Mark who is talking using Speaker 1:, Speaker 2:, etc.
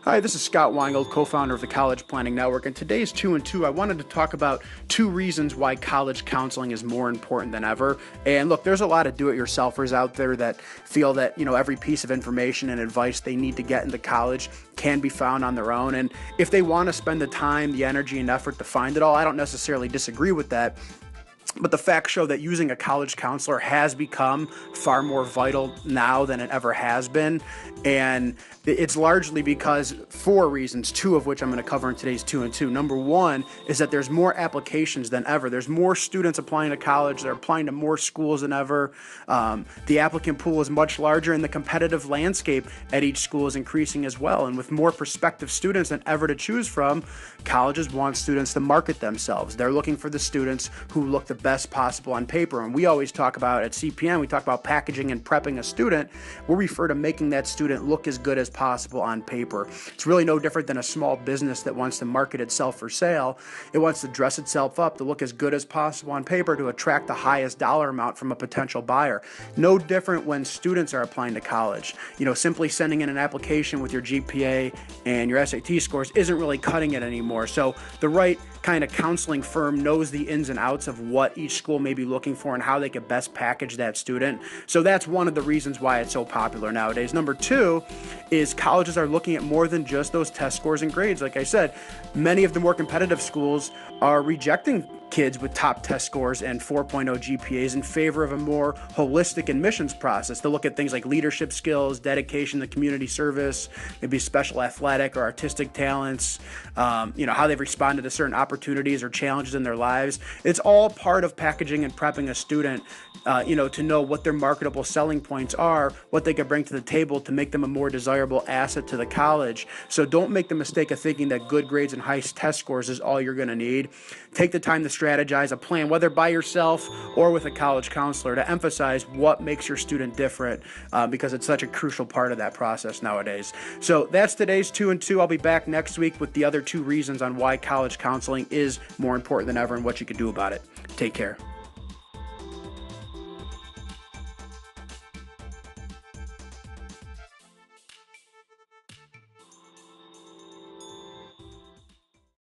Speaker 1: Hi, this is Scott Weingold, co-founder of the College Planning Network, and today's 2 and 2. I wanted to talk about 2 reasons why college counseling is more important than ever. And look, there's a lot of do-it-yourselfers out there that feel that, every piece of information and advice they need to get into college can be found on their own. And if they want to spend the time, the energy, and effort to find it all, I don't necessarily disagree with that. But the facts show that using a college counselor has become far more vital now than it ever has been. And it's largely because 4 reasons, 2 of which I'm going to cover in today's 2 and 2. Number 1 is that there's more applications than ever. There's more students applying to college. They're applying to more schools than ever. The applicant pool is much larger, and the competitive landscape at each school is increasing as well. And with more prospective students than ever to choose from, colleges want students to market themselves. They're looking for the students who look the best possible on paper. And we always talk about at CPN, we talk about packaging and prepping a student. We refer to making that student look as good as possible on paper. It's really no different than a small business that wants to market itself for sale. It wants to dress itself up to look as good as possible on paper to attract the highest dollar amount from a potential buyer. No different when students are applying to college. Simply sending in an application with your GPA and your SAT scores isn't really cutting it anymore. So the right kind of counseling firm knows the ins and outs of what each school may be looking for and how they could best package that student. So that's one of the reasons why it's so popular nowadays. Number 2 is colleges are looking at more than just those test scores and grades. Like I said, many of the more competitive schools are rejecting kids with top test scores and 4.0 GPAs in favor of a more holistic admissions process to look at things like leadership skills, dedication to community service, maybe special athletic or artistic talents, how they've responded to certain opportunities or challenges in their lives. It's all part of packaging and prepping a student, to know what their marketable selling points are, what they could bring to the table to make them a more desirable asset to the college. So don't make the mistake of thinking that good grades and high test scores is all you're going to need. Take the time to strategize a plan, whether by yourself or with a college counselor, to emphasize what makes your student different, because it's such a crucial part of that process nowadays. So that's today's 2 and 2. I'll be back next week with the other 2 reasons on why college counseling is more important than ever and what you can do about it. Take care.